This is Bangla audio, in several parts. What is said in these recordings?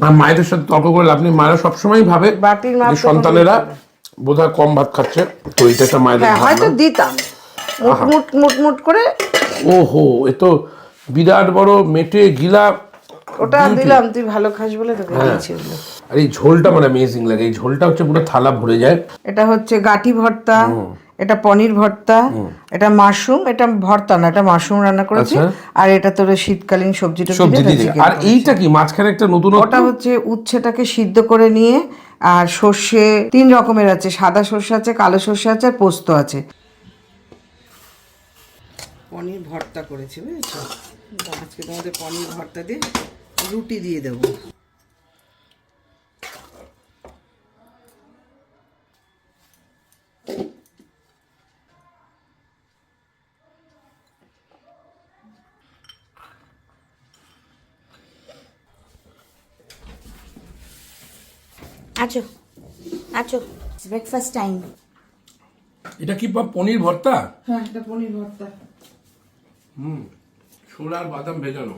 আর মায়েদের সাথে তর্ক করে লাভ নেই, মায়েরা সবসময় ভাবে বাটির মাপ যে সন্তানেরা বোধহয় কম ভাত খাচ্ছে, তো এটা একটা মায়েদের হ্যাঁ হয়তো ভাবনা। দিতাম মুট করে। ওহো, এ তো বিরাট বড় মেটে গিলা। ওটা দিলাম, তুই ভালো খাস বলে তোকে দিয়েছি ওগুলো। আর এই ঝোলটা মানে অ্যামেজিং লাগে, এই ঝোলটা হচ্ছে পুরো থালা ভরে যায়। এটা হচ্ছে গাঠি ভর্তা, এটা পনির ভর্তা, এটা মাশরুম, এটা ভর্তা না, এটা মাশরুম রান্না করেছি। আর এটা তোর শীতকালীন সবজিটা দিয়ে। আর এইটা কি মাঝখানে একটা নতুন, ওটা হচ্ছে উচ্ছেটাকে সিদ্ধ করে নিয়ে, আর সর্ষে 3 রকমের আছে, সাদা সর্ষে আছে, কালো সর্ষে আছে, আর পোস্ত আছে। পনির ভর্তা করেছি বুঝেছো, আজকে তোমাদের পনির ভর্তা দিয়ে রুটি দিয়ে দেবো। আছো আছো, ব্রেকফাস্ট টাইম। এটা কি পনির ভর্তা? হ্যাঁ, এটা পনির ভর্তা। ছোলা আর বাদাম ভেজানো।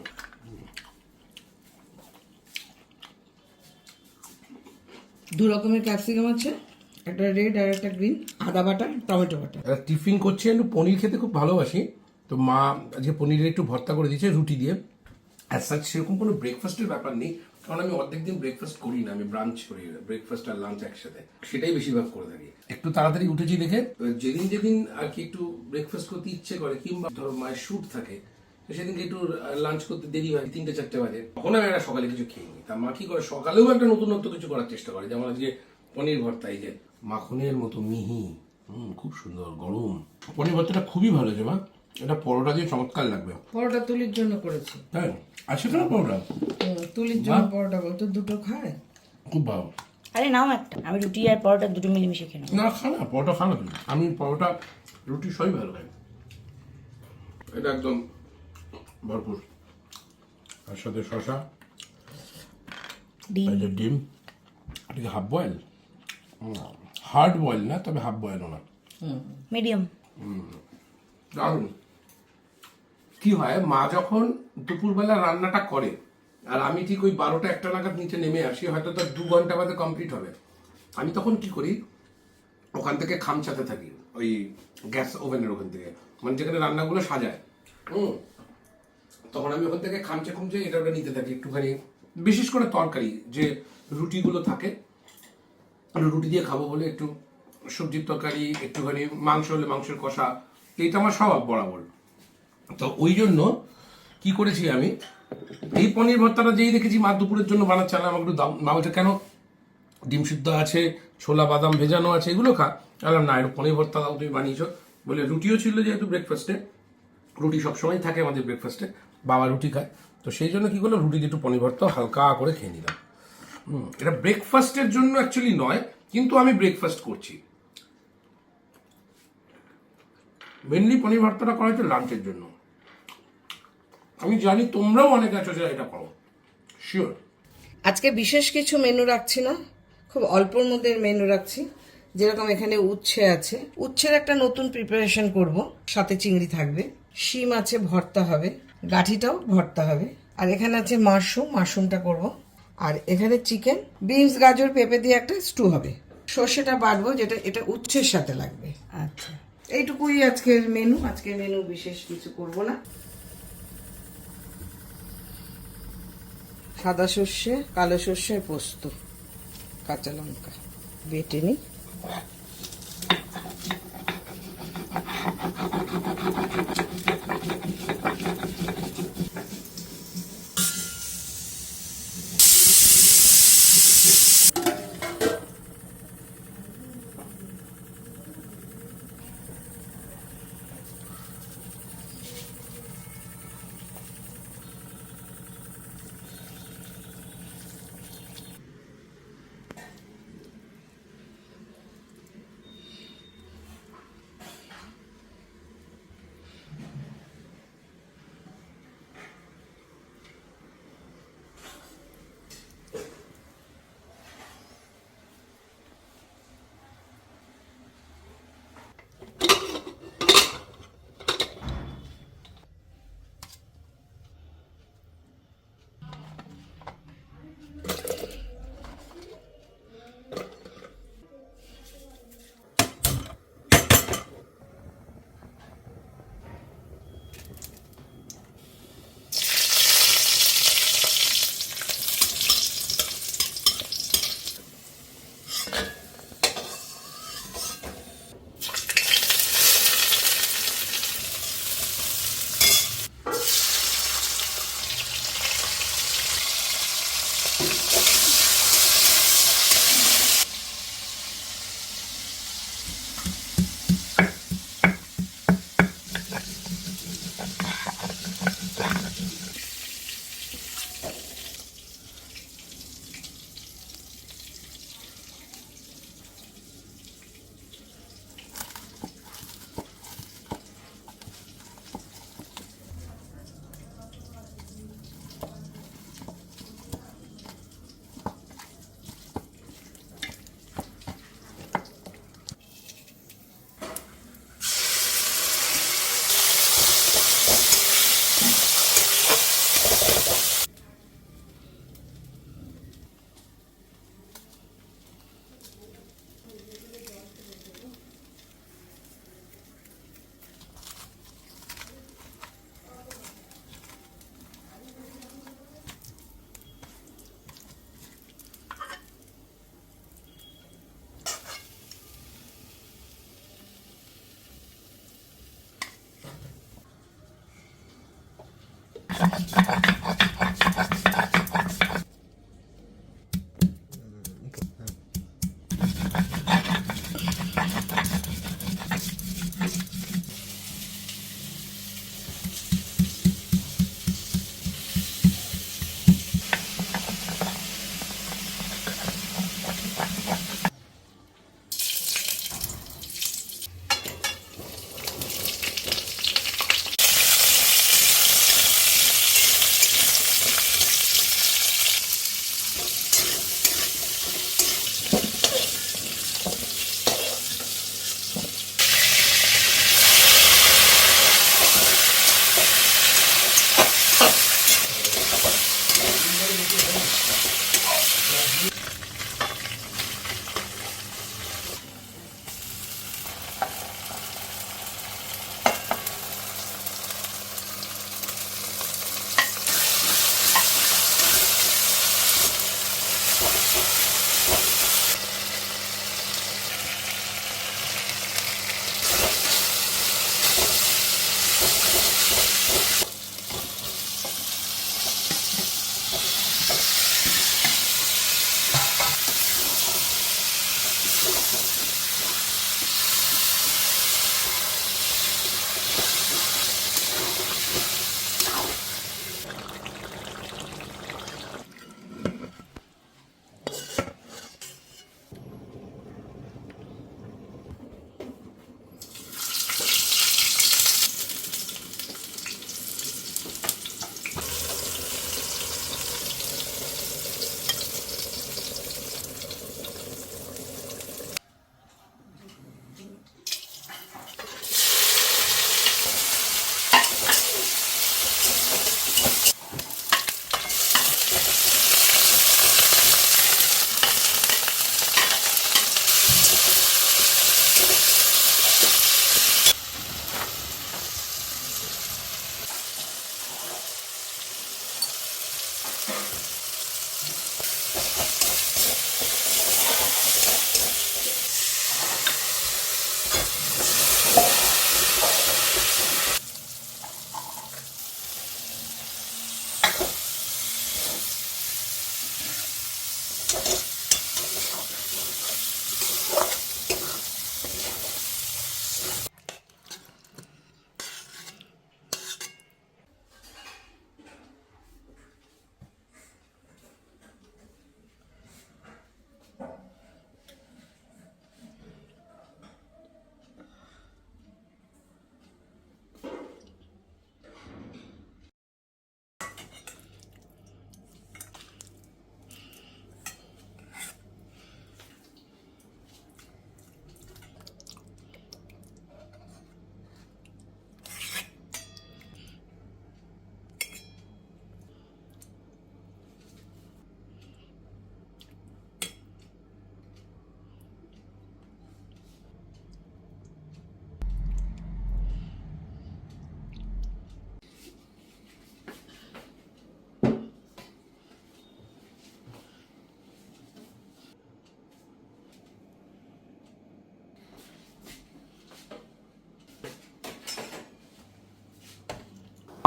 দু রকমের ক্যাপসিকাম আছে, একটা রেড আর একটা গ্রিন, আদা বাটা, টমেটো বাটা। টিফিন করছি, একটু পনির খেতে খুব ভালোবাসি, তো মা আজকে পনিরের একটু ভর্তা করে দিয়েছে রুটি দিয়ে। অ্যাজ সাচ সেরকম কোনো ব্রেকফাস্টের ব্যাপার নেই, কারণ আমি অর্ধেক দিন ব্রেকফাস্ট করি না, আমি ব্রাঞ্চ করি, ব্রেকফাস্ট আর লাঞ্চ একসাথে, সেটাই বেশিরভাগ করে থাকি। একটু তাড়াতাড়ি উঠেছি দেখে, যেদিন যেদিন আর কি একটু ব্রেকফাস্ট করতে ইচ্ছে করে, কিংবা ধরো মায়ের শুট থাকে, তো সেদিনকে একটু লাঞ্চ করতে দেরি হয়, 3-4 বাজে, তখন আমি একটা সকালে কিছু খেয়ে নিই। তা মা কি করে, সকালেও একটা নতুনত্ব কিছু করার চেষ্টা করে, যেমন আজকে পনির ভর্তা, এই যে মাখনের মতো মিহি, খুব সুন্দর গরম পনির ভর্তাটা, খুবই ভালো হয়েছে মা। এটা পরোটা দিয়ে চমৎকার লাগবে। পরোটা তুলির জন্য করেছি। তাই আছে কেন পরোটা? তুলির জন্য পরোটা বলতো, দুটো খায়, খুব ভালো। আরে নাও একটা, আমি রুটি আর পরোটা দুটো মিলেমিশে খেয়ে নেবো। না খানা পরোটা খানা তুমি, আমি পরোটা রুটি সবই ভালো খাই। এটা একদম ভরপুর, তার সাথে শশা, ডিম, এই যে ডিম, এটাকে হাফ বয়েল, হার্ড বয়েল না, তবে হাফ বয়েলও না, মিডিয়াম। দারুণ। কি হয়, মা যখন দুপুরবেলা রান্নাটা করে, আর আমি ঠিক ওই 12টা-1টা নাগাদ নিচে নেমে আসি, হয়তো তার 2 ঘন্টা বাদে কমপ্লিট হবে, আমি তখন কি করি, ওখান থেকে খামচাতে থাকি, ওই গ্যাস ওভেনের ওখান থেকে, মানে যেখানে রান্নাগুলো সাজায়, তখন আমি ওখান থেকে খামচে খুমচে এটা ওটা নিতে থাকি একটুখানি, বিশেষ করে তরকারি যে রুটিগুলো থাকে, রুটি দিয়ে খাবো বলে একটু সবজির তরকারি, একটুখানি মাংস হলে মাংসের কষা, এইটা আমার স্বভাব বরাবর। তো ওই জন্য কি করেছি আমি, এই পনির ভর্তাটা যেই দেখেছি মা দুপুরের জন্য বানাচ্ছে, আমাকে একটু দাম, মা বলছে কেন, ডিম সিদ্ধ আছে, ছোলা বাদাম ভেজানো আছে, এগুলো খা। বললাম না, একটু পনির ভর্তা দাও, তুমি বানিয়েছো বলে। রুটিও ছিল যেহেতু ব্রেকফাস্টে, রুটি সবসময় থাকে আমাদের ব্রেকফাস্টে, বাবা রুটি খায়, তো সেই জন্য কি করলাম, রুটি দিয়ে একটু পনির ভর্তা হালকা করে খেয়ে নিলাম। এটা ব্রেকফাস্টের জন্য অ্যাকচুয়ালি নয়, কিন্তু আমি ব্রেকফাস্ট করছি। মেনলি পনির ভর্তাটা করা হচ্ছে লাঞ্চের জন্য। আমি জানি তোমরাও অনেক আছো যারা এটা করো, শিওর। আজকে বিশেষ কিছু মেনু রাখছি না, খুব অল্পর মধ্যে মেনু রাখছি। যেরকম এখানে উচ্ছে আছে, উচ্ছের একটা নতুন প্রিপারেশন করব, সাথে চিংড়ি থাকবে, শিম আছে ভর্তা হবে, গাঠিটাও ভর্তা হবে, আর এখানে আছে মাশরুমটা করব, আর এখানে চিকেন, বিনস গাজর পেঁপে দিয়ে একটা স্টু হবে। সর্ষেটা বাটবো, যেটা এটা উচ্ছের সাথে লাগবে। আচ্ছা, এইটুকুই আজকের মেনু। আজকের মেনু বিশেষ কিছু করব না। সাদা সর্ষে, কালো সর্ষে, পোস্ত, কাঁচা লঙ্কা বেটে নিই।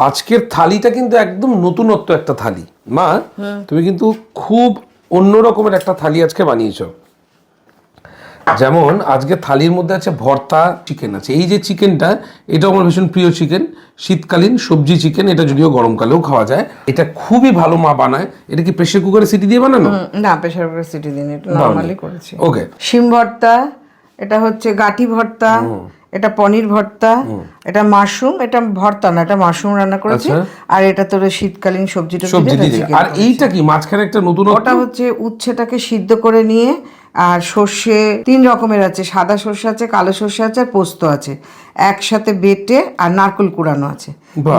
আজকের থালিটা কিন্তু একদম নতুনত্ব একটা থালি। মা, তুমি কিন্তু খুব অন্য রকমের একটা থালি আজকে বানিয়েছো। যেমন আজকে থালির মধ্যে আছে ভর্তা চিকেন আছে। এই যে চিকেনটা, এটা আমার ভীষণ প্রিয় চিকেন, শীতকালীন সবজি চিকেন। এটা যদিও গরমকালেও খাওয়া যায়। এটা খুবই ভালো মা বানায়। এটা কি প্রেসার কুকারে সিটি দিয়ে বানানো? না, প্রেসার কুকারে সিটি দিন, এটা নরমালি করেছি। ওকে। শিম ভর্তা, এটা হচ্ছে গাটি ভর্তা, এটা পনির ভর্তা, এটা মাশরুম, এটা ভর্তা না, এটা মাশরুম রান্না করেছি। আর এটা তোর শীতকালীন সবজি দিয়ে। আর এইটা কি মাঝখানে একটা নতুন, ওটা হচ্ছে উচ্ছেটাকে সিদ্ধ করে নিয়ে, আর সর্ষে 3 রকমের আছে, সাদা সর্ষে আছে, কালো সর্ষে আছে, আর পোস্ত আছে, একসাথে বেটে আর নারকেল কুড়ানো আছে,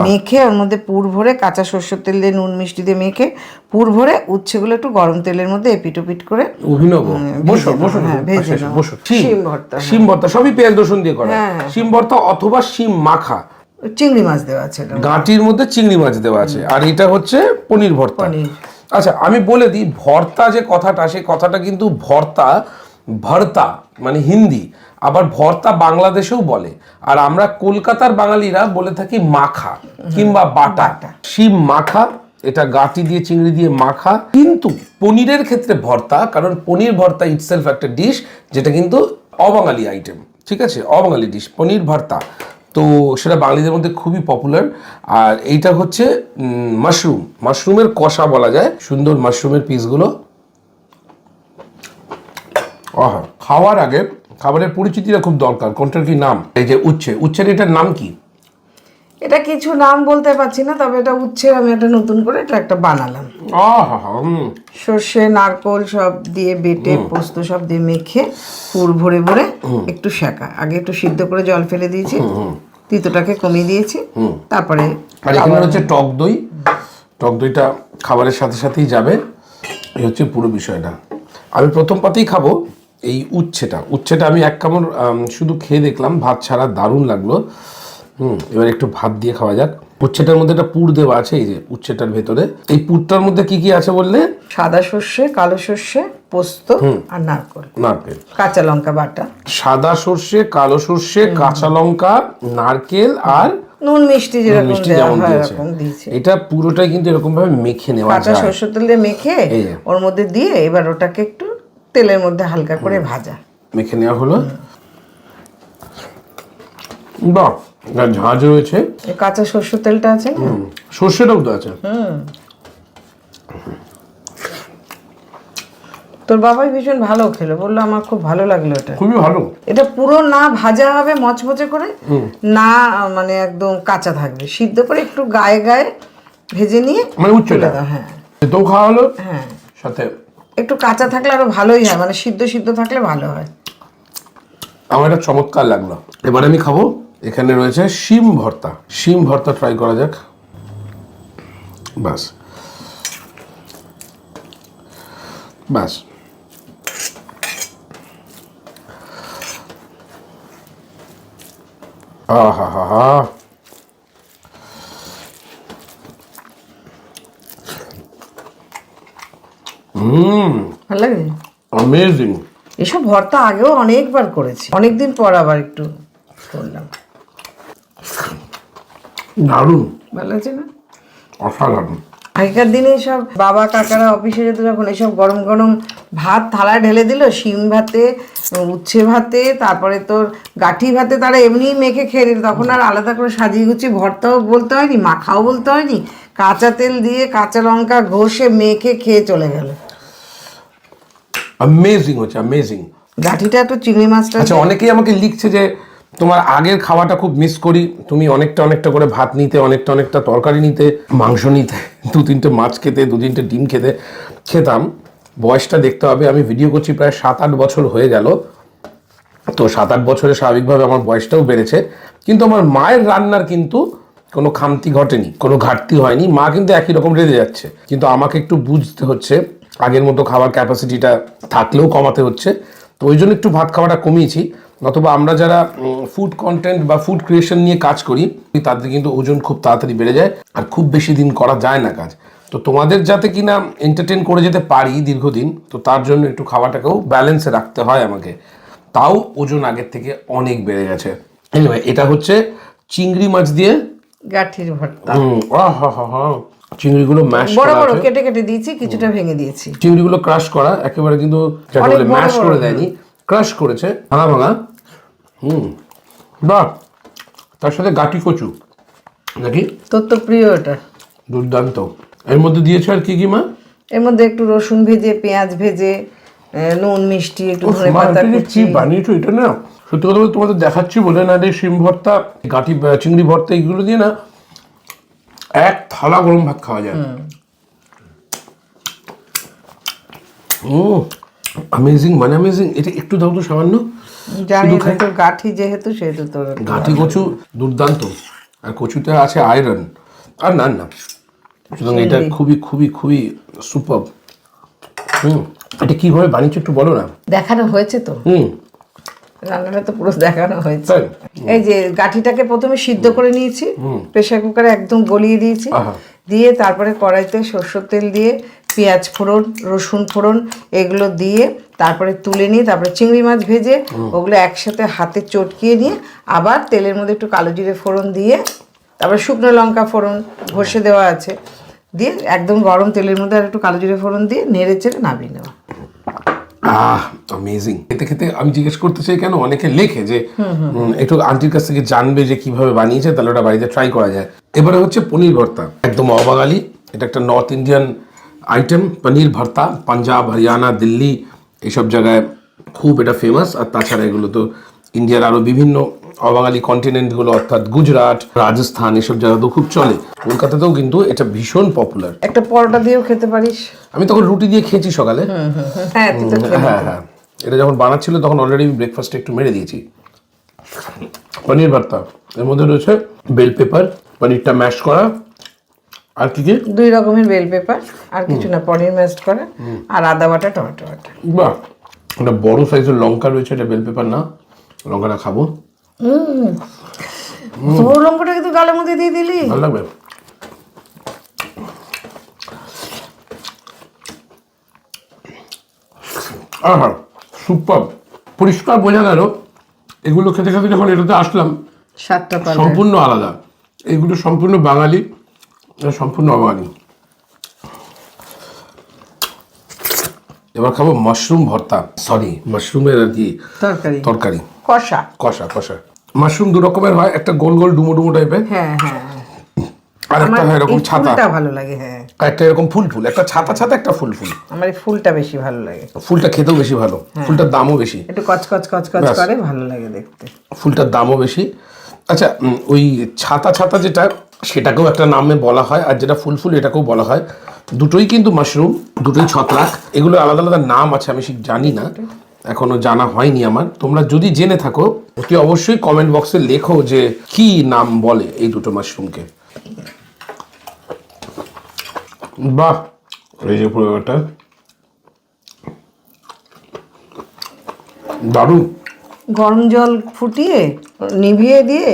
মেখে ওর মধ্যে পুর ভরে কাঁচা সর্ষের তেল দিয়ে নুন মিষ্টি দিয়ে মেখে পুর ভরে উচ্ছেগুলো একটু গরম তেলের মধ্যে এপিট ওপিট করে অভিনব ভেজে নাও। শিম ভর্তা, শিম ভর্তা সবই পেঁয়াজ রসুন দিয়ে করা। শিম ভর্তা অথবা শিম মাখা, চিংড়ি মাছ দেওয়া আছে, গাঁটির মধ্যে চিংড়ি মাছ দেওয়া আছে। আর এটা হচ্ছে পনির ভর্তা। আচ্ছা, আমি বলে দিই, ভর্তা যে কথাটা, সেই কথাটা কিন্তু ভর্তা, ভর্তা মানে হিন্দি, আবার ভর্তা বাংলাদেশেও বলে, আর আমরা কলকাতার বাঙালিরা বলে থাকি মাখা কিংবা বাটা। শিম মাখা, এটা গাটি দিয়ে চিংড়ি দিয়ে মাখা। কিন্তু পনিরের ক্ষেত্রে ভর্তা, কারণ পনির ভর্তা ইটসেলফ একটা ডিশ যেটা কিন্তু অবাঙালি আইটেম, ঠিক আছে, অবাঙালি ডিশ পনির ভর্তা। তো সেটা বাঙালিদের মধ্যে খুবই পপুলার। আর এইটা হচ্ছে মাশরুমের কষা বলা যায়, সুন্দর মাশরুমের পিসগুলো। আহা, খাওয়ার আগে খাবারের পরিচিতিটা খুব দরকার। কোনটার কি নাম? এই যে উচ্ছের এটার নাম কি? এটা কিছু নাম বলতে পারছি না, তবে এটা উচ্ছে আমি একটা নতুন করে এটা একটা বানালাম। সর্ষে নারকোল সব দিয়ে বেটে পোস্ত সব দিয়ে মেখে পুর ভরে ভরে একটু সেকা, আগে একটু সিদ্ধ করে জল ফেলে দিয়েছি, তিতোটাকে কমিয়ে দিয়েছি, তারপরে আর এখানে হচ্ছে টক দই। টক দইটা খাবারের সাথে সাথেই যাবে, এই হচ্ছে পুরো বিষয়টা। আমি প্রথম পাতেই খাবো এই উচ্ছেটা আমি এক কামড় শুধু খেয়ে দেখলাম, ভাত ছাড়া দারুণ লাগলো। এবার একটু ভাত দিয়ে খাওয়া যাক। উচ্ছেটার মধ্যে একটা পুর দেওয়া আছে, এই যে উচ্ছেটার ভেতরে। এই পুরটার মধ্যে কি কি আছে বললে? সাদা সর্ষে, কালো সর্ষে, পোস্ত আর নারকেল, কাঁচা লঙ্কা বাটা। সাদা সর্ষে, কালো সর্ষে, কাঁচা লঙ্কা, নারকেল আর নুন মিষ্টি যেরকম যেমন দিয়েছে। এটা পুরোটাই কিন্তু এরকম ভাবে মেখে নেওয়া যায়, কাঁচা সর্ষের তেল দিয়ে মেখে ওর মধ্যে দিয়ে এবার ওটাকে একটু তেলের মধ্যে হালকা করে ভাজা মেখে নেওয়া হলো। বাহ, ঝাঁঝ রয়েছে। কাঁচা সর্ষের তেলটা আছে না, সর্ষেটাও তো আছে। তোর বাবাই ভীষণ ভালো খেলো, বললো আমার খুব ভালো লাগলো এটা, খুবই ভালো। এটা পুরো না ভাজা হবে মচমচে করে, না মানে একদম কাঁচা থাকবে, সিদ্ধ করে একটু গায়ে গায়ে ভেজে নিয়ে মানে উচ্ছেটা, হ্যাঁ তো খাওয়া হলো। হ্যাঁ, সাথে একটু কাঁচা থাকলে আরো ভালোই হয়, মানে সিদ্ধ থাকলে ভালো হয়। আমার এটা চমৎকার লাগলো। এবার আমি খাবো, এখানে রয়েছে শিম ভর্তা ট্রাই করা যাক। বাস আহা হা হা, ভালো লাগে, অ্যামেজিং। এসব ভর্তা আগেও অনেকবার করেছি, অনেকদিন পর আবার একটু করলাম। দারুণ, ভালো আছে না? অসাধারণ। আগেকার দিনে সব বাবা কাকারা অফিসে যেত যখন, এসব গরম গরম ভাত থালায় ঢেলে দিল, শিম ভাতে, উচ্ছে ভাতে, তারপরে তোর গাঠি ভাতে, তারা এমনিই মেখে খেয়ে দিল। তখন আর আলাদা করে সাজিয়ে গুছিয়ে ভর্তাও বলতে হয়নি, মাখাও বলতে হয়নি, কাঁচা তেল দিয়ে কাঁচা লঙ্কা ঘষে মেখে খেয়ে চলে গেল। অ্যামেজিং হচ্ছে, অ্যামেজিং। গাঠিটা একটু চিংড়ি মাছটা। আচ্ছা, অনেকেই আমাকে লিখছে যে তোমার আগের খাওয়াটা খুব মিস করি, তুমি অনেকটা করে ভাত নিতে, অনেকটা তরকারি নিতে, মাংস নিতে, 2-3টে মাছ খেতে, 2-3টে ডিম খেতাম। বয়সটা দেখতে হবে, আমি ভিডিও করছি প্রায় 7-8 বছর হয়ে গেল। তো 7-8 বছরে স্বাভাবিকভাবে আমার বয়সটাও বেড়েছে, কিন্তু আমার মায়ের রান্নার কিন্তু কোনো খামতি ঘটেনি, কোনো ঘাটতি হয়নি। মা কিন্তু একই রকম রেঁধে যাচ্ছে, কিন্তু আমাকে একটু বুঝতে হচ্ছে, আগের মতো খাওয়ার ক্যাপাসিটিটা থাকলেও কমাতে হচ্ছে। তো ওই জন্য একটু ভাত খাওয়াটা কমিয়েছি। নতুবা আমরা যারা ফুড কন্টেন্ট বা ফুড ক্রিয়েশন নিয়ে কাজ করি, তাদের কিন্তু ওজন খুব তাড়াতাড়ি বেড়ে যায়, আর খুব বেশি দিন করা যায় না কাজ। তো তোমাদের যাতে কিনা এন্টারটেন করে যেতে পারি দীর্ঘদিন, তো তার জন্য একটু খাওয়াটাকেও ব্যালেন্সে রাখতে হয় আমাকে। তাও ওজন আগের থেকে অনেক বেড়ে গেছে। এনিওয়ে, এটা হচ্ছে চিংড়ি মাছ দিয়ে গাঠির ভর্তা। চিংড়িগুলো ম্যাশ বড় করা বড় আছে, কেটে দিয়েছি, কিছুটা ভেঙে দিয়েছি। চিংড়িগুলো ক্রাশ করা, একেবারে কিন্তু ম্যাশ করে দেয়নি, ক্রাশ করেছে, ভাঙা। বাহ, তার সাথে গাটি কচু নাকি? তোর তো প্রিয় এটা, দুর্দান্ত। এর মধ্যে দিয়েছে আর কি কি মা? এর মধ্যে একটু রসুন ভেজে, পেঁয়াজ ভেজে, নুন মিষ্টি, একটু ধনে পাতা কুচি। কি বানিয়েছো এটা না, সত্যি কথা বলতে তোমাদের দেখাচ্ছি বলে না, রে শিম ভর্তা, গাটি চিংড়ি ভর্তা, এগুলো দিয়ে না এক থালা গরম ভাত খাওয়া যায়। অ্যামেজিং, মানে অ্যামেজিং। এটা একটু দাও তো সামান্য। জানি তোর গাঠি যেহেতু, সেহেতু তোর গাঠি কচু দুর্দান্ত, আর কচুতে আছে আয়রন। আর না, সুতরাং এটা খুবই খুবই খুবই সুপার। এটা কিভাবে বানিয়েছো একটু বলো না। দেখানো হয়েছে তো, রান্নাটা তো পুরো দেখানো হয়েছে। এই যে গাঠিটাকে প্রথমে সিদ্ধ করে নিয়েছি, প্রেসার কুকারে একদম গলিয়ে দিয়েছি, দিয়ে তারপরে কড়াইতে সরষের তেল দিয়ে পেঁয়াজ ফোড়ন, রসুন ফোড়ন এগুলো দিয়ে তারপরে তুলে নিয়ে তারপরে চিংড়ি মাছ ভেজে ওগুলো একসাথে হাতে চটকিয়ে নিয়ে আবার তেলের মধ্যে একটু কালো জিরে ফোড়ন দিয়ে তারপরে শুকনো লঙ্কা ফোড়ন ঘষে দেওয়া আছে দিয়ে একদম গরম তেলের মধ্যে আর একটু কালো জিরে ফোড়ন দিয়ে নেড়ে চেড়ে নামিয়ে নেওয়া। অ্যামেজিং। খেতে খেতে আমি জিজ্ঞেস করতে চাই কেন অনেকে লেখে যে একটু আন্টির কাছ থেকে জানবে যে কিভাবে বানিয়েছে, তাহলে ওটা বাড়িতে ট্রাই করা যায়। এবারে হচ্ছে পনির ভর্তা, একদম অবাঙালি, এটা একটা নর্থ ইন্ডিয়ান আইটেম। পনির ভর্তা পাঞ্জাব, হরিয়ানা, দিল্লি এইসব জায়গায় খুব এটা ফেমাস। আর তাছাড়া এগুলো তো ইন্ডিয়ার আরো বিভিন্ন অবাঙালি কন্টিনেন্টগুলো অর্থাৎ গুজরাট, রাজস্থান এসব জায়গাতেও খুব চলে। কলকাতাতেও কিন্তু এটা ভীষণ পপুলার। একটা পরোটা দিয়েও খেতে পারিস। আমি তখন রুটি দিয়ে খেয়েছি সকালে। হ্যাঁ তুই তো খেলি। হ্যাঁ, এটা যখন বানাচ্ছিল তখন অলরেডি ব্রেকফাস্টে একটু মেরে দিয়েছি। পনির ভর্তা, এর মধ্যে রয়েছে বেল পেপার, পনিরটা ম্যাশ করা, আর কি কি 2 রকমের বেল পেপার, আর কিছু না, পনির ম্যাশ করা আর আদা বাটা, টমেটো বাটা। বাহ, একটা বড় সাইজের লঙ্কা রয়েছে, এটা বেল পেপার না, লঙ্কাটা খাবো। বড় লঙ্কাটা কিন্তু গালের মধ্যে দিয়ে দিলি, ভালো লাগবে। আহা, সুপার। পরিষ্কার বোঝা গেল এগুলো খেতে খেতে যখন এটাতে আসলাম সাতটা পালা সম্পূর্ণ আলাদা। এগুলো সম্পূর্ণ বাঙালি, এটা সম্পূর্ণ অবাঙালি। এবার খাবো মাশরুম ভর্তা, সরি মাশরুমের আর কি তরকারি, কষা কষা কষা। মাশরুম 2 রকমের হয়, একটা গোল গোল ডুমো ডুমো টাইপের, হ্যাঁ হ্যাঁ, আর একটা হয় এরকম ছাতা, ফুলটা ভালো লাগে। হ্যাঁ, আর একটা এরকম ফুল ফুল, একটা ছাতা ছাতা, একটা ফুল ফুল। আমার এই ফুলটা বেশি ভালো লাগে। ফুলটা খেতেও বেশি ভালো, ফুলটার দামও বেশি, একটু কচকচ কচকচ করে ভালো লাগে দেখতে। ফুলটার দামও বেশি। আচ্ছা, ওই ছাতা ছাতা যেটা, সেটাকেও একটা নামে বলা হয়, আর যেটা ফুল ফুল এটাকেও বলা হয়। দুটোই কিন্তু মাশরুম, দুটোই ছত্রাক। এগুলো আলাদা আলাদা নাম আছে, আমি ঠিক জানি না, এখনো জানা হয়নি আমার। তোমরা যদি জেনে থাকো অতি অবশ্যই কমেন্ট বক্সে লেখো যে কি নাম বলে এই দুটো মাশরুমকে। বাহ, এই যে পুরো ব্যাপারটা দারুণ। গরম জল ফুটিয়ে নিভিয়ে দিয়ে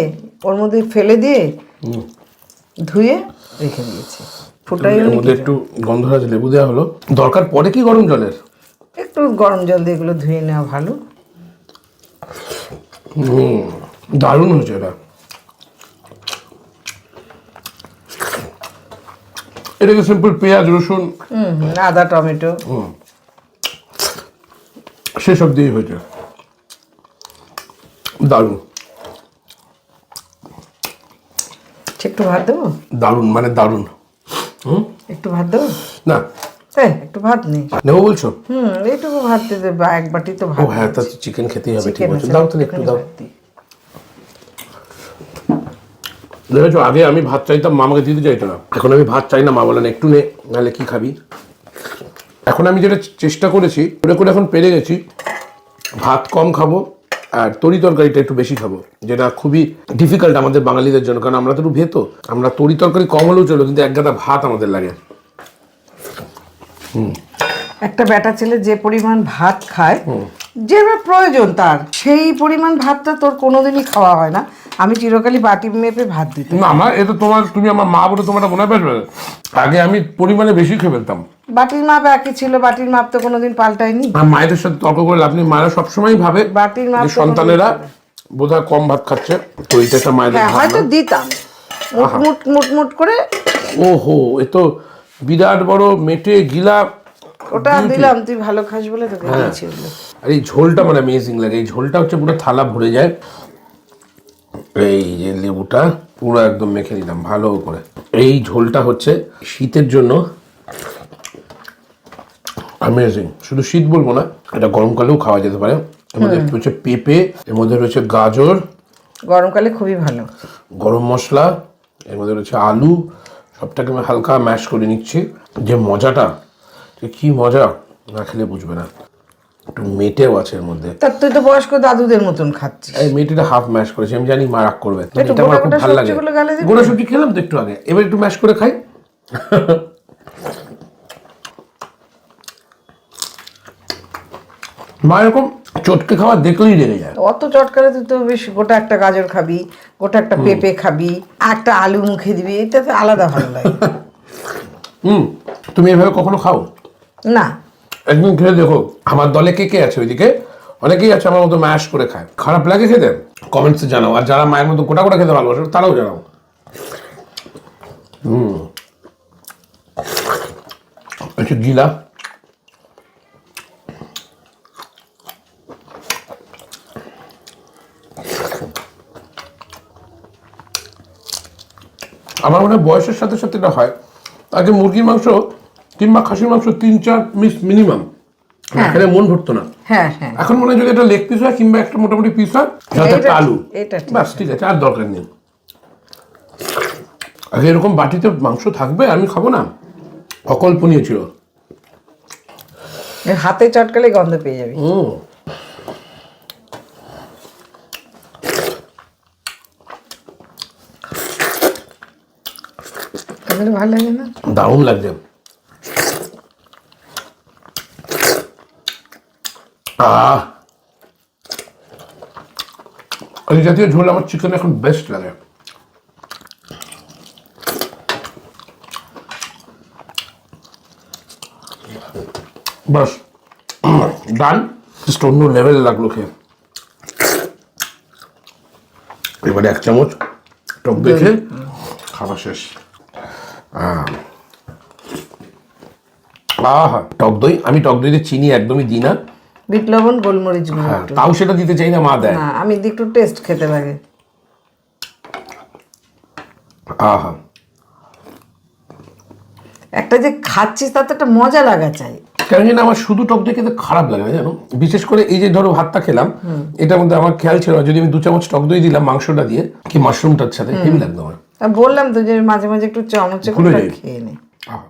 ওর মধ্যে ফেলে দিয়ে ধুয়ে রেখে দিয়েছি। ফুটাই এর মধ্যে একটু গন্ধরাজ লেবু দেওয়া হলো। দরকার পড়ে কি গরম জলের? একটু গরম জল দিয়ে এগুলো ধুয়ে নেওয়া ভালো। দারুণ হয়েছে এটা। এটাকে সিম্পল পেঁয়াজ, রসুন, আদা, টমেটো সেসব দিয়েই হয়েছে। দারুণ, একটু ভাত দেবো? দারুণ মানে দারুণ। একটু ভাত দেবো? না, একটু ভাত নেই, নেবো বলছো? এইটুকু ভাত দিয়ে দেবো, 1 বাটি তো ও ভাত। হ্যাঁ, তা চিকেন খেতেই হবে, ঠিক চিকেন আছে, আছে, দাও তাহলে একটু দাও। ভাত দিই। দেখেছো, আগে আমি ভাত চাইতাম, মা আমাকে দিতে চাইতো না। এখন আমি ভাত চাই না, মা বলেন একটু নে, নাহলে কি খাবি। এখন আমি যেটা চেষ্টা করেছি, করে করে এখন পেরে গেছি, ভাত কম খাবো আর তরি তরকারিটা একটু বেশি খাবো, যেটা খুবই ডিফিকাল্ট আমাদের বাঙালিদের জন্য, কারণ আমরা তো একটু ভেতো। আমরা তরি তরকারি কম হলেও চলো, কিন্তু এক গাদা ভাত আমাদের লাগে। একটা বেটা ছেলে যে পরিমাণ ভাত খায়, যে প্রয়োজন তার, সেই পরিমাণ ভাতটা তোর কোনোদিনই খাওয়া হয় না। আমি চিরকালই বাটি মেপে ভাত দিতাম। না, আমার এটা তুমি আমার মা বলে তোমার মনে পারবে। আগে আমি পরিমাণে বেশি খেয়ে ফেলতাম। বাটির মাপ একই ছিল, বাটির মাপ তো কোনোদিন পাল্টায়নি। আর মায়েদের সাথে তর্ক করে লাভ নেই, মায়েরা সবসময় ভাবে বাটির মাপ যে সন্তানেরা বোধহয় কম ভাত খাচ্ছে, তো এটা একটা মায়েদের হ্যাঁ, হয়তো দিতাম মুট মুট মুট করে। ওহো, এ তো বিরাট বড় মেটে গিলা। ওটা দিলাম, তুই ভালো খাস বলে তোকে দিয়েছি ওগুলো। আর এই ঝোলটা মানে অ্যামেজিং লাগে। এই ঝোলটা হচ্ছে পুরো থালা ভরে যায়। এই যে লেবুটা পুরো একদম মেখে দিলাম ভালো করে। এই ঝোলটা হচ্ছে শীতের জন্য অ্যামেজিং। শুধু শীত বলবো না, এটা গরমকালেও খাওয়া যেতে পারে। এর মধ্যে রয়েছে পেঁপে, এর মধ্যে রয়েছে গাজর, গরমকালে খুবই ভালো। গরম মশলা, এর মধ্যে রয়েছে আলু, সবটাকে আমি হালকা ম্যাশ করে নিচ্ছি। যে মজাটা, কি মজা, না খেলে বুঝবে না। একটু মেটেও আছে এর মধ্যে। তা তুই তো বয়স্ক দাদুদের মতন খাচ্ছিস। এই মেটেটা হাফ ম্যাশ করেছি, আমি জানি মা রাগ করবে, একটু এটা আমার খুব গোটা ভালো লাগে। সবজিগুলো গালে দিবি? গোটা সবজি খেলাম তো একটু আগে, এবার একটু ম্যাশ করে খাই। মা এরকম চটকে খাওয়া দেখলেই রেগে যায়। অত চটকারে তুই তো বেশ গোটা একটা গাজর খাবি, গোটা একটা পেঁপে খাবি, একটা আলু মুখে দিবি, এটা তো আলাদা ভালো লাগে। তুমি এভাবে কখনো খাও? না, একদিন খেয়ে দেখো। আমার দলে কে কে আছে ওইদিকে? অনেকেই আছে আমার মতো ম্যাশ করে খায়। খারাপ লাগে খেতে? কমেন্টসে জানাও। আর যারা মায়ের মতো গোটা গোটা খেতে ভালোবাসে তারাও জানাও। একটু গিলা। আমার মনে হয় বয়সের সাথে সাথে এটা হয়। আগে মুরগির মাংস কিংবা খাসির মাংস 3-4 মিস মিনিমাম খেলে মন ভরতো না। হ্যাঁ হ্যাঁ, এখন মনে হয় যদি একটা লেগ পিস হয় কিংবা একটা মোটামুটি পিস হয় সাথে একটা আলু, এটা ঠিক। ব্যাস ঠিক আছে, আর দরকার নেই। আগে এরকম বাটিতে মাংস থাকবে আমি খাবো না, অকল্পনীয় ছিল। হাতে চটকালে গন্ধ পেয়ে যাবি। তাহলে ভালো লাগে না? দারুণ লাগছে। এই জাতীয় ঝোল আমার চিকেন এখন বেস্ট লাগে। বাস ডান, জাস্ট অন্য লেভেল লাগলো খেয়ে। এবারে 1 চামচ টক দেখে খাওয়া শেষ। আহা, টক দই। আমি টক দইতে চিনি একদমই দিই না। বিট লবণ, গোলমরিচ গুঁড়ো হ্যাঁ, একটু। তাও সেটা দিতে চাই না, মা দেয়। না, আমি একটু টেস্ট খেতে লাগে। আহা, একটা যে খাচ্ছিস তাতে একটা মজা লাগা চাই। কেন জানি আমার শুধু টক দই খেতে খারাপ লাগে না, জানো? বিশেষ করে এই যে ধরো ভাতটা খেলাম, এটার মধ্যে আমার খেয়াল ছিল না, যদি আমি 2 চামচ টক দই দিলাম মাংসটা দিয়ে কি মাশরুমটার সাথে, হেভি লাগতো আমার। বললাম তো যে মাঝে মাঝে একটু চামচে ভুলে করে যাই। খেয়ে নে। আহা।